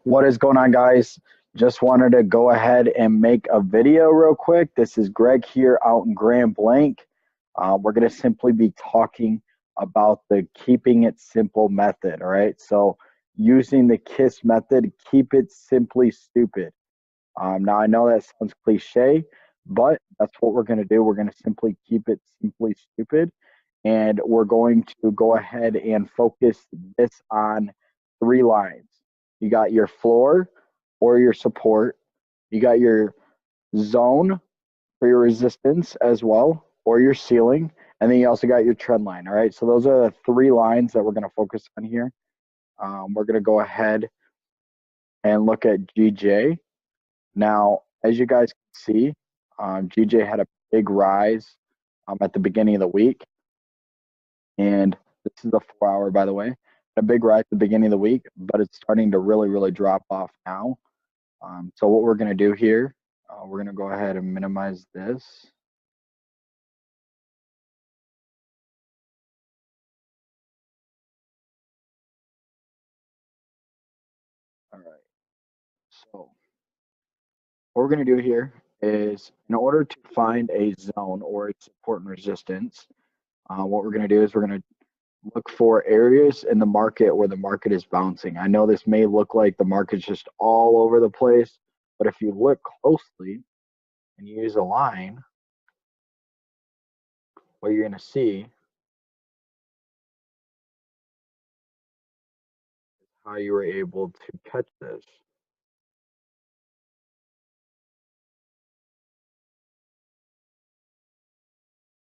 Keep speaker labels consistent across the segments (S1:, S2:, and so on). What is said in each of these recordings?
S1: What is going on, guys? Just wanted to go ahead and make a video real quick. This is Greg here out in Grand Blanc. We're going to simply be talking about the keeping it simple method, all right? So using the K.I.S.S method, keep it simply stupid. Now, I know that sounds cliche, but that's what we're going to do. We're going to simply keep it simply stupid. And we're going to go ahead and focus this on three lines. You got your floor or your support. You got your zone for your resistance as well, or your ceiling. And then you also got your trend line. All right. So those are the three lines that we're going to focus on here. We're going to go ahead and look at GJ. Now, as you guys can see, GJ had a big rise at the beginning of the week. And this is a 4 hour, by the way. A big rise at the beginning of the week, but it's starting to really drop off now. So what we're going to do here, we're going to go ahead and minimize this. All right. So what we're going to do here is, in order to find a zone or a support and resistance, what we're going to do is we're going to look for areas in the market where the market is bouncing. I know this may look like the market's just all over the place, but if you look closely and you use a line, what you're going to see is how you were able to catch this.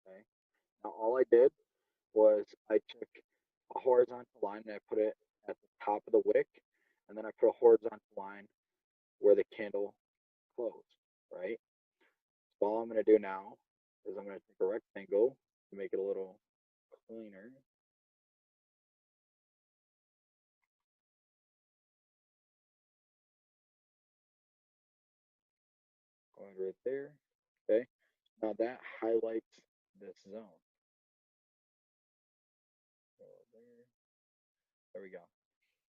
S1: Okay. Now all I did was I took a horizontal line and I put it at the top of the wick, and then I put a horizontal line where the candle closed, right? So all I'm going to do now is I'm going to take a rectangle to make it a little cleaner. Going right there. Okay. Now that highlights this zone. Go there. There we go.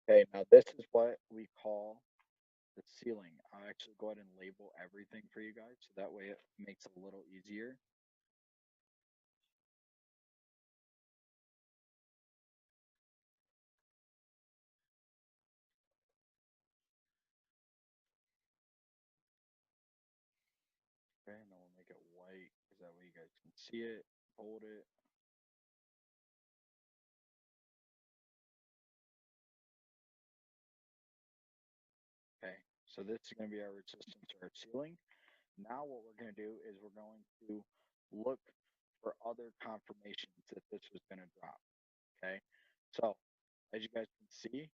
S1: Okay. Now this is what we call the ceiling. I'll actually go ahead and label everything for you guys so that way it makes it a little easier. Okay, and then we'll make it white because that way you guys can see it, bold it. Okay, so this is going to be our resistance or our ceiling. Now what we're going to do is we're going to look for other confirmations that this was going to drop. Okay, so as you guys can see,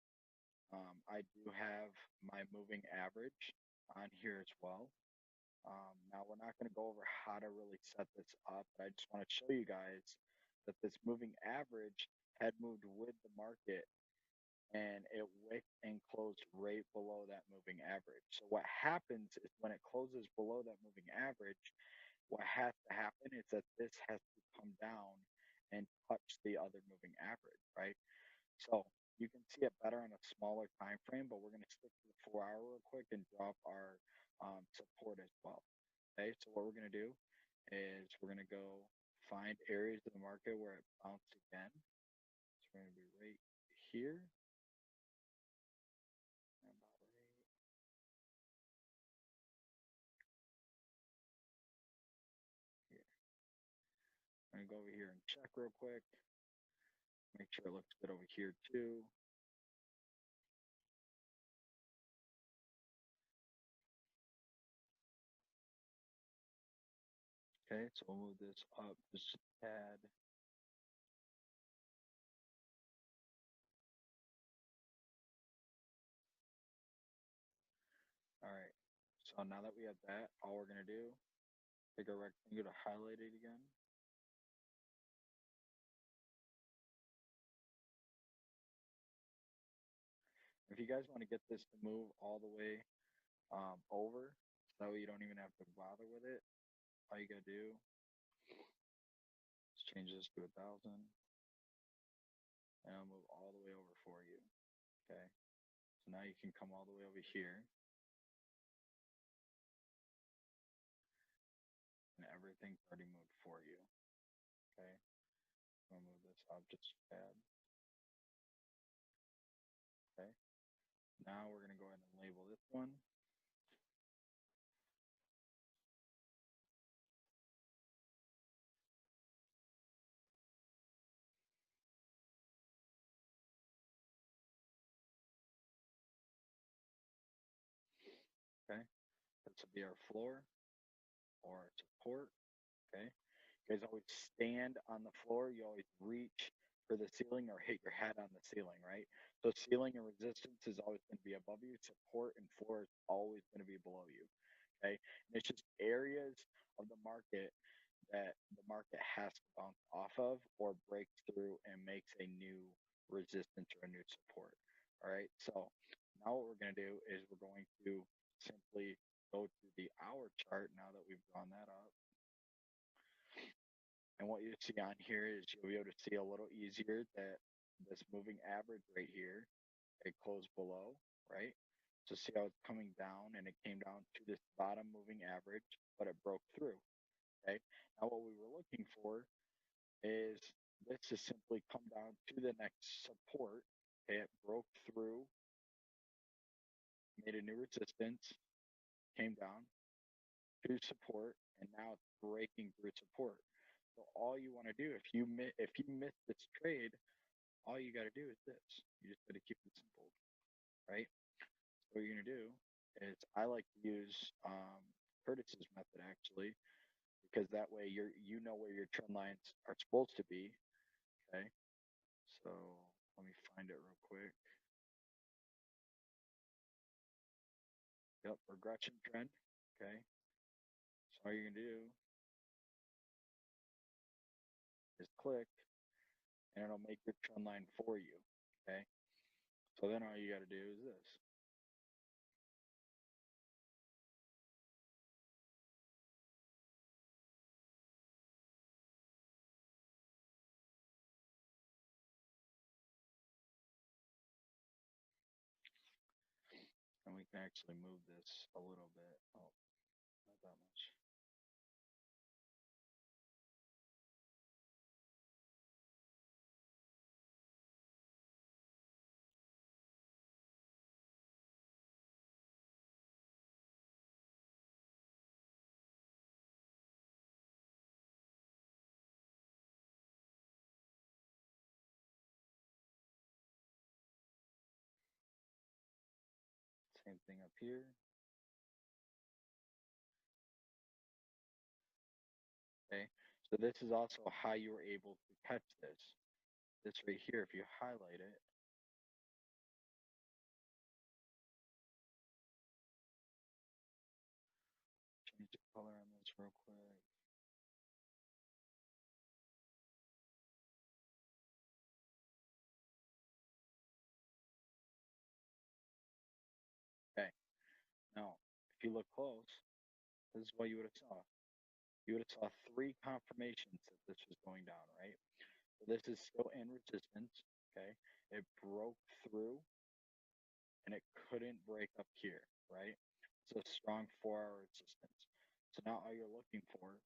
S1: I do have my moving average on here as well. Now we're not going to go over how to really set this up, but I just want to show you guys that this moving average had moved with the market and it wicked and closed right below that moving average. So what happens is when it closes below that moving average, what has to happen is that this has to come down and touch the other moving average, right? So you can see it better on a smaller time frame, but we're going to stick to the 4 hour real quick and drop our support as well. Okay, so what we're going to do is we're going to go find areas of the market where it bounced again. So we're going to be right here. I'm gonna go over here and check real quick. Make sure it looks good over here too. Okay, so we'll move this up just a tad. All right, so now that we have that, all we're gonna do, take our rectangle to highlight it again. If you guys want to get this to move all the way over, so that way you don't even have to bother with it, all you gotta do is change this to 1,000, and I'll move all the way over for you. Okay, So now you can come all the way over here, and everything's already moved for you. Okay, I'm gonna move this object tab. Okay, now we're gonna go ahead and label this one. Okay, this will be our floor or support. Okay, you guys always stand on the floor. You always reach for the ceiling or hit your head on the ceiling, right? So ceiling and resistance is always going to be above you. Support and floor is always going to be below you. Okay, and it's just areas of the market that the market has to bounce off of or breaks through and makes a new resistance or a new support. All right, so now what we're going to do is we're going to simply go to the hour chart now that we've drawn that up. And what you see on here is you'll be able to see a little easier that this moving average right here, it closed below, right? So see how it's coming down, and it came down to this bottom moving average, but it broke through. Okay. Now what we were looking for is this to simply come down to the next support. Okay, it broke through, made a new resistance, came down to support, and now it's breaking through support. So all you want to do, if you miss this trade, all you got to do is this. You just got to keep it simple, right? So what you're gonna do is I like to use Curtis's method actually, because that way you know where your trend lines are supposed to be. Okay, so let me find it real quick. Yep, regression trend. Okay, so all you're gonna do is click, and it'll make your trend line for you. Okay, so then all you got to do is this. And we can actually move this a little bit. Oh, not that much. Same thing up here. Okay, so this is also how you were able to catch this. This right here, if you highlight it, change the color on this real quick. Okay, now if you look close, this is what you would have saw. You would have saw three confirmations that this was going down, right? So this is still in resistance. Okay, it broke through and it couldn't break up here, right? It's a strong 4 hour resistance. So now all you're looking for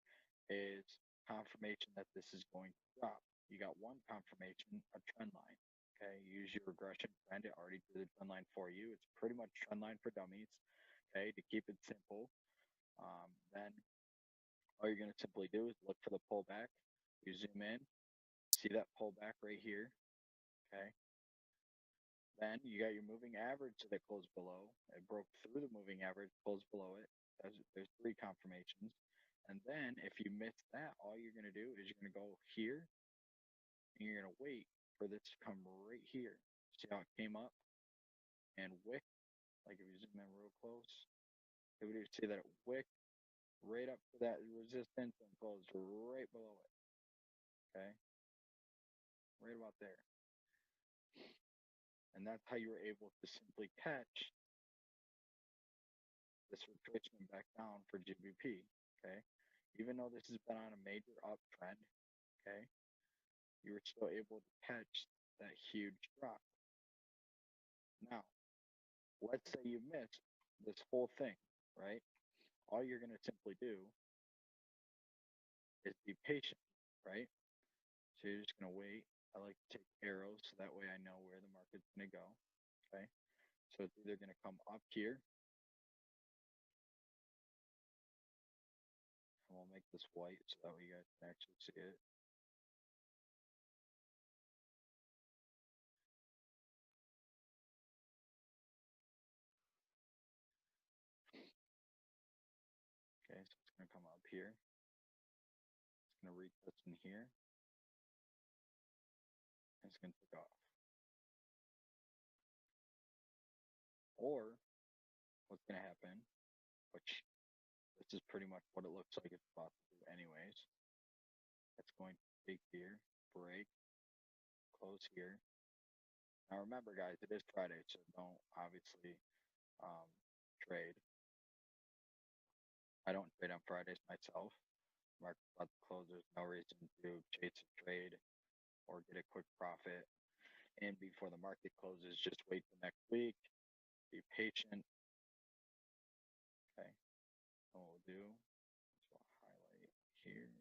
S1: is confirmation that this is going to drop. You got one confirmation, a trend line. Okay, use your regression trend. It already did the trend line for you. It's pretty much trend line for dummies. Okay, to keep it simple. Then all you're going to simply do is look for the pullback. You zoom in, see that pullback right here. Okay, then you got your moving average that closed below. It broke through the moving average, closed below it. There's three confirmations. And then if you miss that, all you're going to do is you're going to go here and you're going to wait for this to come right here. See how it came up and wick? Like if you zoom in real close, it would see that it wicked right up to that resistance and closed right below it. Okay? Right about there. And that's how you were able to simply catch this retracement back down for GBP. Okay? Even though this has been on a major uptrend, okay, you were still able to catch that huge drop. Now, let's say you missed this whole thing, right? All you're going to simply do is be patient, right? So you're just going to wait. I like to take arrows so that way I know where the market's going to go, okay? So it's either going to come up here, and we'll make this white so that way you guys can actually see it. Okay, so it's going to come up here. It's going to retest in here, and it's going to take off. Or what's going to happen, which this is pretty much what it looks like it's about to do anyways. It's going to take here, break, close here. Now remember, guys, it is Friday, so don't obviously trade. I don't trade on Fridays myself. Market's about to close. There's no reason to chase a trade or get a quick profit. And before the market closes, just wait the next week. Be patient. Okay. What we'll do is we'll highlight here.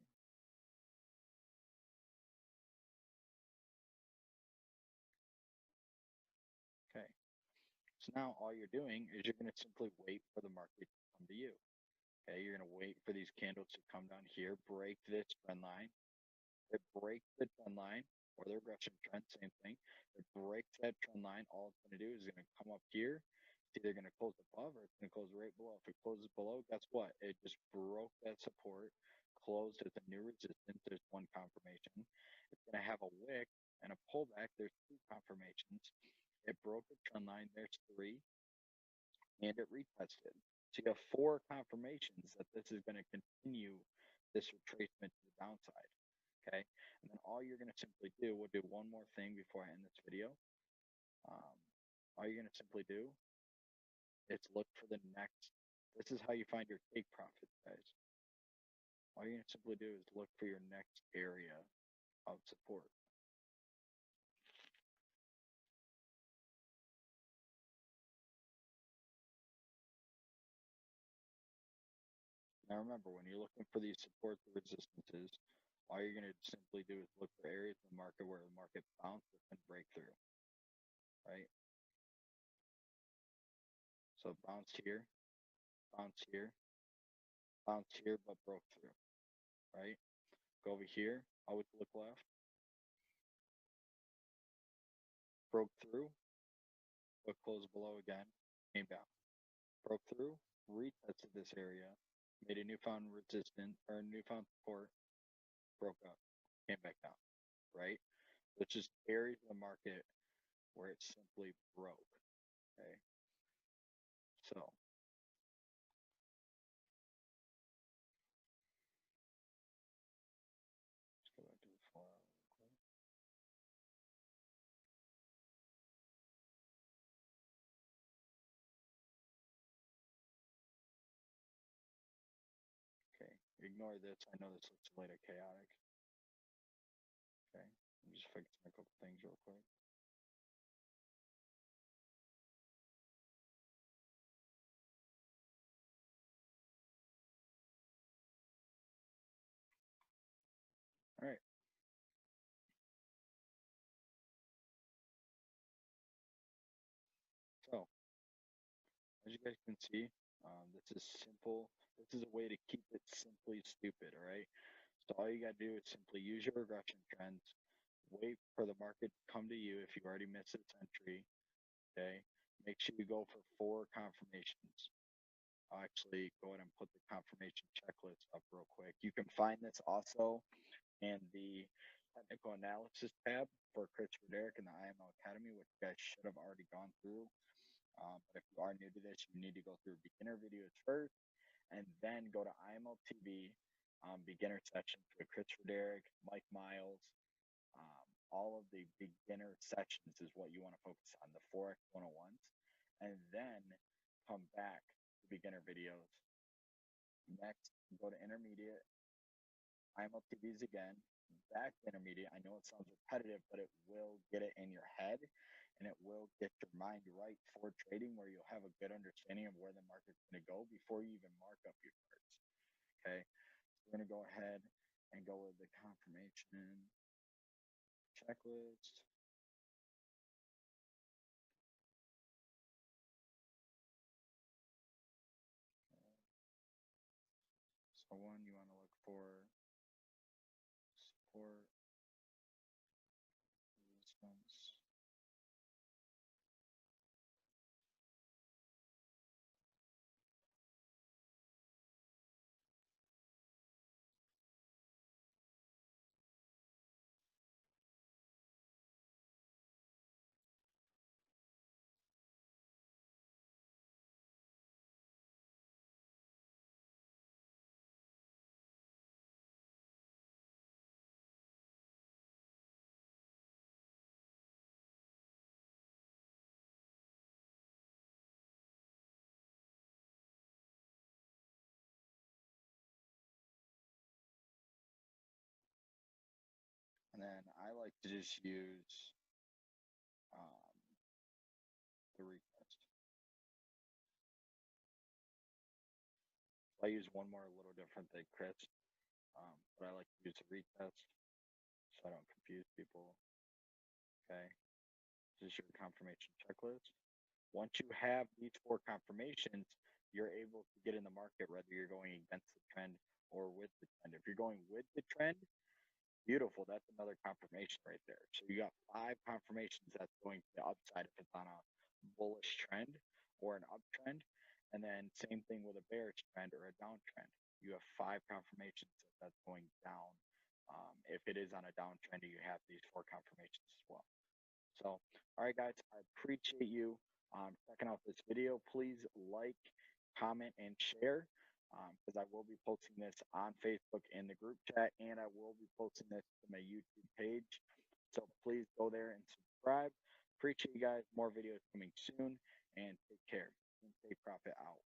S1: Okay. So now all you're doing is you're going to simply wait for the market to come to you. Okay. You're going to wait for these candles to come down here, break this trend line. It breaks the trend line or the regression trend, same thing. It breaks that trend line. All it's going to do is it's going to come up here. It's either going to close above or it's going to close right below. If it closes below, guess what? It just broke that support, closed at the new resistance. There's one confirmation. It's going to have a wick and a pullback. There's two confirmations. It broke the trend line. There's three. And it retested. So you have four confirmations that this is going to continue this retracement to the downside. Okay, and then all you're going to simply do, we'll do one more thing before I end this video. All you're going to simply do is look for the next. This is how you find your take profits, guys. All you're going to simply do is look for your next area of support. Now remember, when you're looking for these supports or resistances, all you're going to simply do is look for areas in the market where the market bounces and break through, right? So bounce here, bounce here, bounce here, but broke through, right? Go over here, always look left, broke through, but closed below again, came down. Broke through, retested this area, made a newfound resistance or newfound support, broke up, came back down, right? So it's just areas of the market where it simply broke. Okay. So let's go back to the 4 hour real quick. Okay. Ignore this. I know this looks a little chaotic. Okay. I'm just fixing a couple things real quick. All right. So as you guys can see, this is simple. This is a way to keep it simply stupid, all right? So all you got to do is simply use your regression trends, wait for the market to come to you if you already missed its entry, okay? Make sure you go for 4 confirmations. I'll actually go ahead and put the confirmation checklist up real quick. You can find this also in the technical analysis tab for Christopher Derrick in the IMO Academy, which you guys should have already gone through. But if you are new to this, you need to go through beginner videos first and then go to IMO TV beginner sections with Christopher Derrick, Mike Miles. All of the beginner sections is what you want to focus on, the Forex 101s, and then come back to beginner videos. Next, go to intermediate, IMO TVs again, back to intermediate. I know it sounds repetitive, but it will get it in your head. and it will get your mind right for trading, where you'll have a good understanding of where the market's going to go before you even mark up your charts. Okay, so we're going to go ahead and go with the confirmation checklist. So one, you want to look for support, resistance, and then I like to just use the retest. I use one more a little different than Chris, but I like to use the retest so I don't confuse people. Okay, this is your confirmation checklist. Once you have these 4 confirmations, you're able to get in the market whether you're going against the trend or with the trend. If you're going with the trend, beautiful. That's another confirmation right there. So you got 5 confirmations that's going to the upside if it's on a bullish trend or an uptrend. And then same thing with a bearish trend or a downtrend. You have 5 confirmations that that's going down. If it is on a downtrend, you have these 4 confirmations as well. So, all right, guys, I appreciate you checking out this video. Please like, comment, and share because I will be posting this on Facebook in the group chat, and I will be posting this to my YouTube page. So please go there and subscribe. Appreciate you guys. More videos coming soon, and take care. And Take Profit out.